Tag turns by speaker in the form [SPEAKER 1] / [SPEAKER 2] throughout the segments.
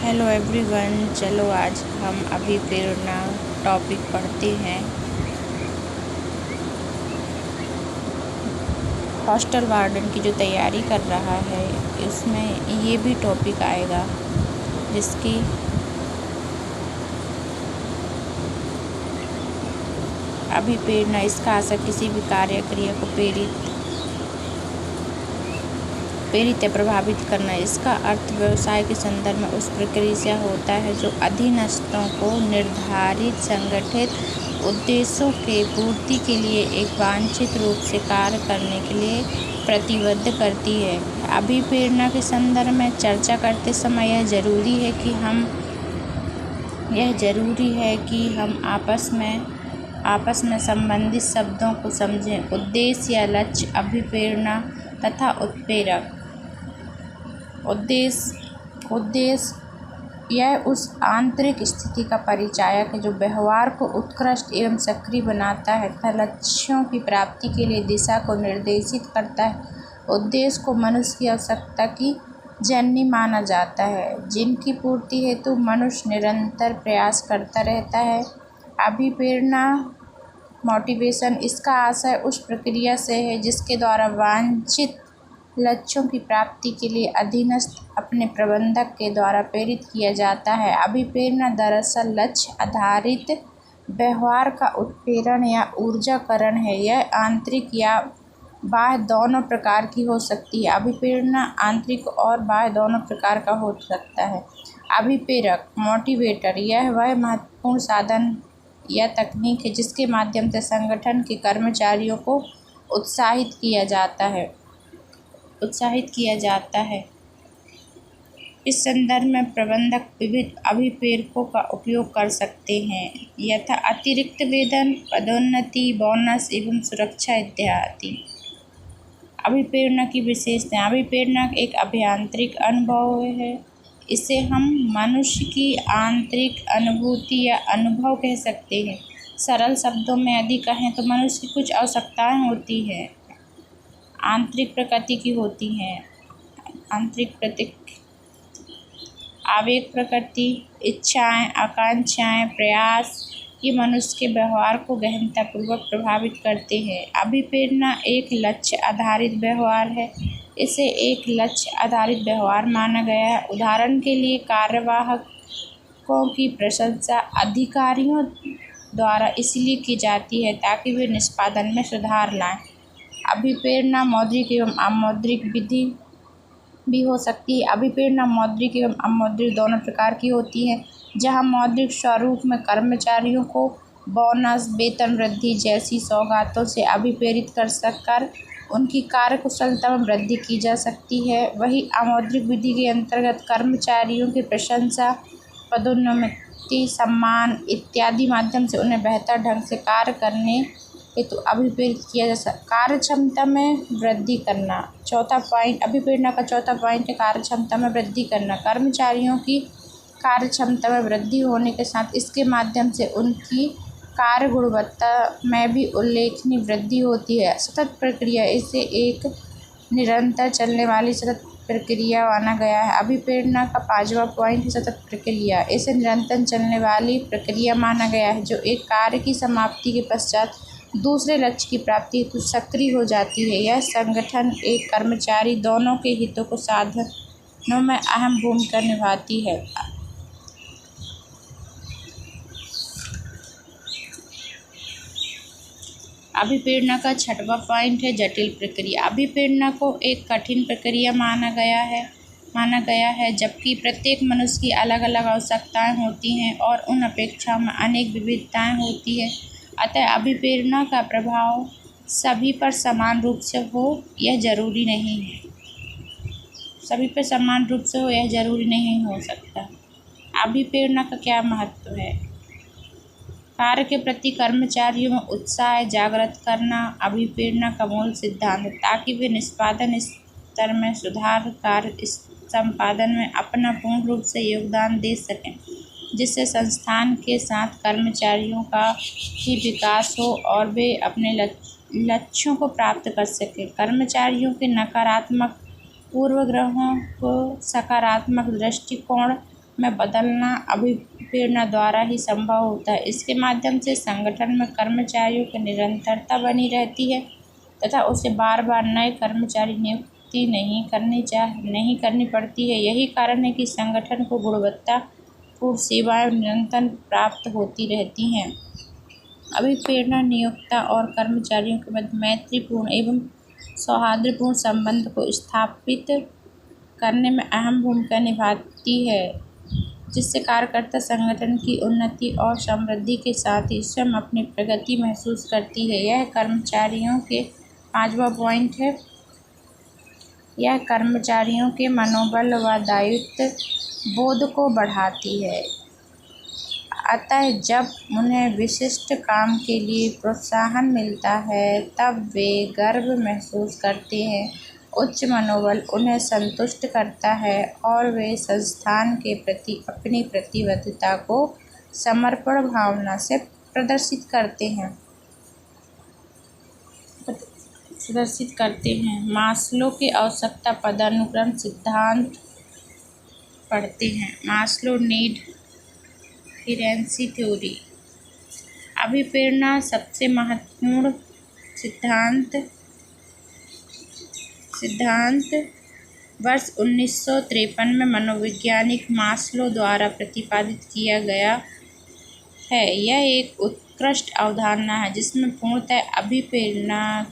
[SPEAKER 1] Hello everyone, चलो आज हम अभिप्रेरणा टॉपिक पढ़ते हैं। हॉस्टल वार्डन की जो तैयारी कर रहा है उसमें ये भी टॉपिक आएगा, जिसकी अभिप्रेरणा इसका असर किसी भी कार्य क्रिया को प्रेरित या प्रभावित करना। इसका अर्थ व्यवसाय के संदर्भ में उस प्रक्रिया से होता है जो अधीनस्थों को निर्धारित संगठित उद्देश्यों के पूर्ति के लिए एक वांछित रूप से कार्य करने के लिए प्रतिबद्ध करती है। अभिप्रेरणा के संदर्भ में चर्चा करते समय यह जरूरी है कि हम आपस में संबंधित शब्दों को समझें। उद्देश्य या लक्ष्य, अभिप्रेरणा तथा उत्प्रेरक। उद्देश्य यह उस आंतरिक स्थिति का परिचायक है जो व्यवहार को उत्कृष्ट एवं सक्रिय बनाता है तथा लक्ष्यों की प्राप्ति के लिए दिशा को निर्देशित करता है। उद्देश्य को मनुष्य की आवश्यकता की जननी माना जाता है, जिनकी पूर्ति हेतु मनुष्य निरंतर प्रयास करता रहता है। अभिप्रेरणा, मोटिवेशन, इसका आशय उस प्रक्रिया से है जिसके द्वारा वांछित लक्ष्यों की प्राप्ति के लिए अधीनस्थ अपने प्रबंधक के द्वारा प्रेरित किया जाता है। अभिप्रेरणा दरअसल लक्ष्य आधारित व्यवहार का उत्प्रेरण या ऊर्जाकरण है। यह आंतरिक या बाह्य दोनों प्रकार की हो सकती है। अभिप्रेरणा आंतरिक और बाह्य दोनों प्रकार का हो सकता है। अभिप्रेरक, मोटिवेटर, यह वह महत्वपूर्ण साधन या तकनीक है जिसके माध्यम से संगठन के कर्मचारियों को उत्साहित किया जाता है। इस संदर्भ में प्रबंधक विविध अभिप्रेरकों का उपयोग कर सकते हैं, यथा अतिरिक्त वेतन, पदोन्नति, बोनस एवं सुरक्षा इत्यादि। अभिप्रेरणा की विशेषताएं। अभिप्रेरणा एक अभ्यांतरिक अनुभव है। इसे हम मनुष्य की आंतरिक अनुभूति या अनुभव कह सकते हैं। सरल शब्दों में यदि कहें तो मनुष्य की कुछ आवश्यकताएं होती हैं, आंतरिक प्रकृति की होती हैं। आवेग प्रकृति, इच्छाएं, आकांक्षाएं, प्रयास, ये मनुष्य के व्यवहार को गहनतापूर्वक प्रभावित करते हैं। अभिप्रेरणा एक लक्ष्य आधारित व्यवहार है। इसे एक लक्ष्य आधारित व्यवहार माना गया है। उदाहरण के लिए कार्यवाहकों की प्रशंसा अधिकारियों द्वारा इसलिए की जाती है ताकि वे निष्पादन में सुधार लाएं। अभिप्रेरणा मौद्रिक एवं अमौद्रिक विधि भी हो सकती है। अभिप्रेरणा मौद्रिक एवं अमौद्रिक दोनों प्रकार की होती है। जहां मौद्रिक स्वरूप में कर्मचारियों को बोनस, वेतन वृद्धि जैसी सौगातों से अभिप्रेरित कर उनकी कार्यकुशलता में वृद्धि की जा सकती है, वहीं अमौद्रिक विधि के अंतर्गत कर्मचारियों की प्रशंसा, पदोन्नति, सम्मान इत्यादि माध्यम से उन्हें बेहतर ढंग से कार्य करने हेतु अभिप्रेरित किया जा सकता। कार्यक्षमता में वृद्धि करना। चौथा पॉइंट, अभिप्रेरणा का चौथा पॉइंट है कार्यक्षमता में वृद्धि करना। कर्मचारियों की कार्यक्षमता में वृद्धि होने के साथ इसके माध्यम से उनकी कार्य गुणवत्ता में भी उल्लेखनीय वृद्धि होती है। सतत प्रक्रिया, इसे एक निरंतर चलने वाली सतत प्रक्रिया माना गया है। अभिप्रेरणा का पांचवा पॉइंट है सतत प्रक्रिया। इसे निरंतर चलने वाली प्रक्रिया माना गया है जो एक कार्य की समाप्ति के पश्चात दूसरे लक्ष्य की प्राप्ति हेतु सक्रिय हो जाती है। यह संगठन एक कर्मचारी दोनों के हितों को साधनों में अहम भूमिका निभाती है। अभिप्रेरणा का छठवां पॉइंट है जटिल प्रक्रिया। अभिप्रेरणा को एक कठिन प्रक्रिया माना गया है जबकि प्रत्येक मनुष्य की अलग अलग आवश्यकताएं होती हैं और उन अपेक्षाओं में अनेक विविधताएं होती है। अतः अभिप्रेरणा का प्रभाव सभी पर समान रूप से हो यह जरूरी नहीं हो सकता। अभिप्रेरणा का क्या महत्व है? कार्य के प्रति कर्मचारियों में उत्साह जागृत करना अभिप्रेरणा का मूल सिद्धांत है, ताकि वे निष्पादन स्तर में सुधार, कार्य संपादन में अपना पूर्ण रूप से योगदान दे सकें, जिससे संस्थान के साथ कर्मचारियों का ही विकास हो और वे अपने लक्ष्यों को प्राप्त कर सकें। कर्मचारियों के नकारात्मक पूर्वाग्रहों को सकारात्मक दृष्टिकोण में बदलना अभिप्रेरणा द्वारा ही संभव होता है। इसके माध्यम से संगठन में कर्मचारियों की निरंतरता बनी रहती है तथा उसे बार बार नए कर्मचारी नियुक्ति नहीं करनी पड़ती है। यही कारण है कि संगठन को गुणवत्तापूर्ण सेवाएं निरंतर प्राप्त होती रहती हैं। अभिप्रेरणा नियोक्ता और कर्मचारियों के मध्य मैत्रीपूर्ण एवं सौहार्दपूर्ण संबंध को स्थापित करने में अहम भूमिका निभाती है, जिससे कार्यकर्ता संगठन की उन्नति और समृद्धि के साथ ही स्वयं अपनी प्रगति महसूस करती है। यह कर्मचारियों के 5वां पॉइंट है। यह कर्मचारियों के मनोबल व दायित्व बोध को बढ़ाती है। अतः जब उन्हें विशिष्ट काम के लिए प्रोत्साहन मिलता है तब वे गर्व महसूस करते हैं। उच्च मनोबल उन्हें संतुष्ट करता है और वे संस्थान के प्रति अपनी प्रतिबद्धता को समर्पण भावना से प्रदर्शित करते हैं। मास्लो के आवश्यकता पदानुक्रम सिद्धांत पढ़ते हैं। Maslow need hierarchy theory. अभिप्रेरणा सबसे महत्वपूर्ण सिद्धांत वर्ष 1953 में मनोवैज्ञानिक मास्लो द्वारा प्रतिपादित किया गया है। यह एक उत्कृष्ट अवधारणा है जिसमें पूर्णतः अभिप्रेरणा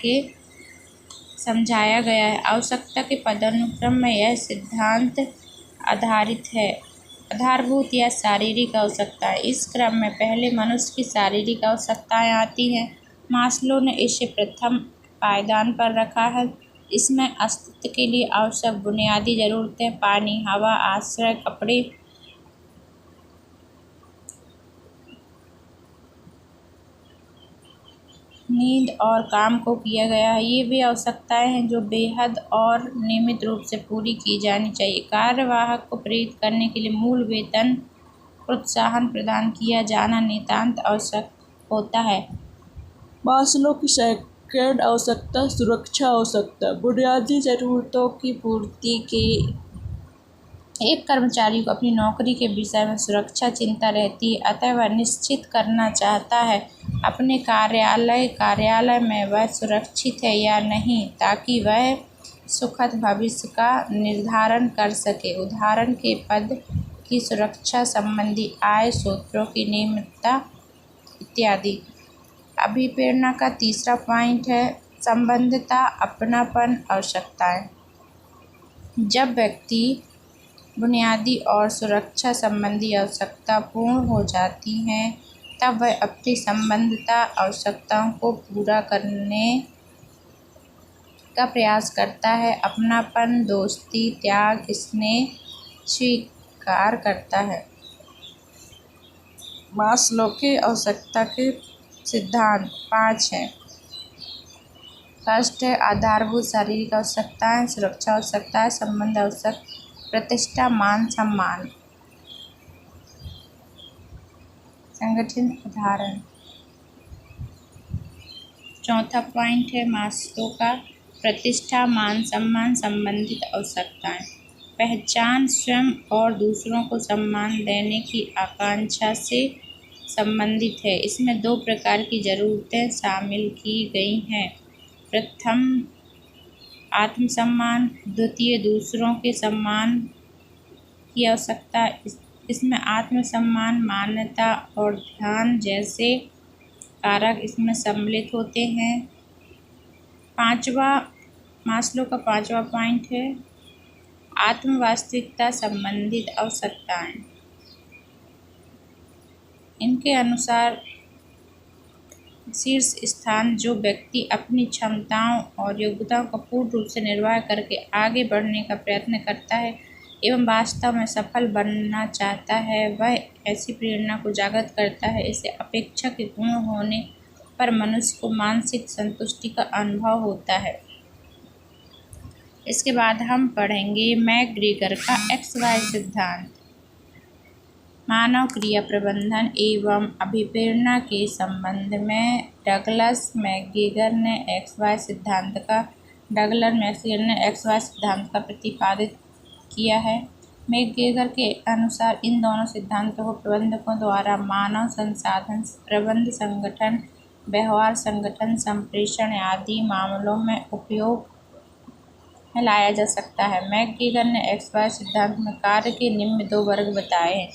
[SPEAKER 1] के समझाया गया है। आवश्यकता के पदानुक्रम में यह सिद्धांत आधारभूत या शारीरिक आवश्यकता है। इस क्रम में पहले मनुष्य की शारीरिक आवश्यकताएं आती हैं। मास्लो ने इसे प्रथम पायदान पर रखा है। इसमें अस्तित्व के लिए आवश्यक बुनियादी जरूरतें पानी, हवा, आश्रय, कपड़े, नींद और काम को किया गया है। ये वे आवश्यकताएं हैं जो बेहद और नियमित रूप से पूरी की जानी चाहिए। कार्यवाहक को प्रेरित करने के लिए मूल वेतन प्रोत्साहन प्रदान किया जाना नितांत आवश्यक होता है। मास्लो की सेकंड आवश्यकता सुरक्षा आवश्यकता। बुनियादी जरूरतों की पूर्ति के एक कर्मचारी को अपनी नौकरी के विषय में सुरक्षा चिंता रहती है, अतः वह निश्चित करना चाहता है अपने कार्यालय में वह सुरक्षित है या नहीं, ताकि वह सुखद भविष्य का निर्धारण कर सके। उदाहरण के पद की सुरक्षा संबंधी आय स्रोतों की नियमितता इत्यादि। अभिप्रेरणा का तीसरा पॉइंट है संबद्धता, अपनापन, आवश्यकताएं। जब व्यक्ति बुनियादी और सुरक्षा संबंधी आवश्यकता पूर्ण हो जाती हैं तब वह अपनी संबद्धता आवश्यकताओं को पूरा करने का प्रयास करता है। अपनापन, दोस्ती, त्याग, स्नेह स्वीकार करता है। मास्लो के आवश्यकता के सिद्धांत 5 हैं। फर्स्ट है आधारभूत शारीरिक आवश्यकताएं, सुरक्षा आवश्यकताएं, संबंध आवश्यक, प्रतिष्ठा, मान सम्मान, संगठन उदाहरण। चौथा पॉइंट है मास्लो का प्रतिष्ठा, मान सम्मान, संबंधित आवश्यकताएं। पहचान स्वयं और दूसरों को सम्मान देने की आकांक्षा से संबंधित है। इसमें 2 प्रकार की जरूरतें शामिल की गई हैं। प्रथम आत्मसम्मान, द्वितीय दूसरों के सम्मान की आवश्यकता। इसमें आत्मसम्मान, मान्यता और ध्यान जैसे कारक इसमें सम्मिलित होते हैं। मास्लो का 5वां पॉइंट है आत्म वास्तविकता संबंधित आवश्यकताएं। इनके अनुसार शीर्ष स्थान जो व्यक्ति अपनी क्षमताओं और योग्यताओं का पूर्ण रूप से निर्वाह करके आगे बढ़ने का प्रयत्न करता है एवं वास्तव में सफल बनना चाहता है, वह ऐसी प्रेरणा को जागृत करता है। इसे अपेक्षा के पूर्ण होने पर मनुष्य को मानसिक संतुष्टि का अनुभव होता है। इसके बाद हम पढ़ेंगे मैकग्रेगर का XY सिद्धांत। मानव क्रिया प्रबंधन एवं अभिप्रेरणा के संबंध में डगलस मैकग्रेगर ने XY सिद्धांत का प्रतिपादित किया है। मैकग्रेगर के अनुसार इन दोनों सिद्धांतों को प्रबंधकों द्वारा मानव संसाधन प्रबंध, संगठन, व्यवहार, संगठन संप्रेषण आदि मामलों में उपयोग में लाया जा सकता है। मैकग्रेगर ने XY सिद्धांत में कार्य के निम्न 2 वर्ग बताए हैं।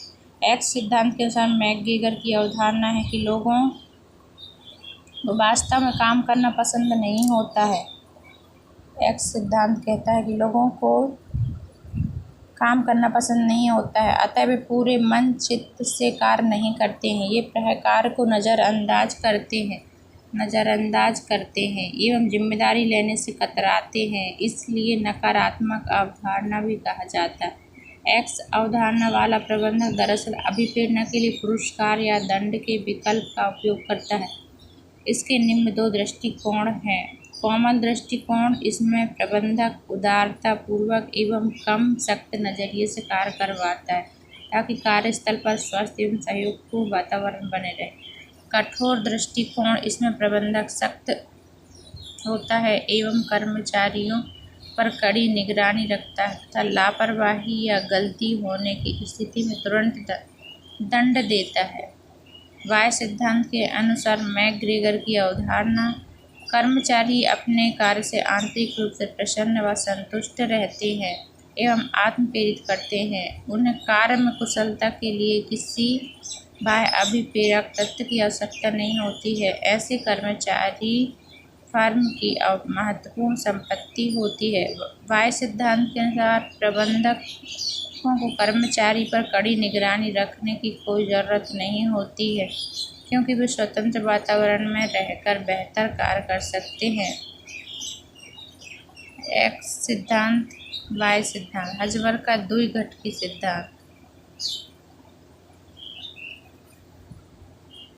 [SPEAKER 1] X सिद्धांत के अनुसार मैकग्रेगर की अवधारणा है कि लोगों को वास्तव में काम करना पसंद नहीं होता है। X सिद्धांत कहता है कि लोगों को काम करना पसंद नहीं होता है, अतः वे पूरे मन चित्त से कार्य नहीं करते हैं। ये प्रायः कार्य को नज़रअंदाज करते हैं एवं जिम्मेदारी लेने से कतराते हैं। इसलिए नकारात्मक अवधारणा भी कहा जाता है। X अवधारणा वाला प्रबंधक दरअसल अभिप्रेरणा के लिए पुरस्कार या दंड के विकल्प का उपयोग करता है। इसके निम्न 2 दृष्टिकोण हैं। कोमल दृष्टिकोण, इसमें प्रबंधक उदारता पूर्वक एवं कम सख्त नजरिए से कार्य करवाता है ताकि कार्यस्थल पर स्वस्थ एवं सहयोगपूर्ण वातावरण बने रहे। कठोर दृष्टिकोण, इसमें प्रबंधक सख्त होता है एवं कर्मचारियों पर कड़ी निगरानी रखता है तथा लापरवाही या गलती होने की स्थिति में तुरंत दंड देता है। Y सिद्धांत के अनुसार मैकग्रेगर की अवधारणा, कर्मचारी अपने कार्य से आंतरिक रूप से प्रसन्न व संतुष्ट रहते हैं एवं आत्मप्रेरित करते हैं। उन्हें कार्य में कुशलता के लिए किसी बाह्य अभिप्रेरक तत्व की आवश्यकता नहीं होती है। ऐसे कर्मचारी फर्म की महत्वपूर्ण संपत्ति होती है। Y सिद्धांत के अनुसार प्रबंधकों को कर्मचारी पर कड़ी निगरानी रखने की कोई ज़रूरत नहीं होती है क्योंकि वे स्वतंत्र वातावरण में रहकर बेहतर कार्य कर सकते हैं। X सिद्धांत, Y सिद्धांत। हज़बर्ग का द्विघटकी सिद्धांत।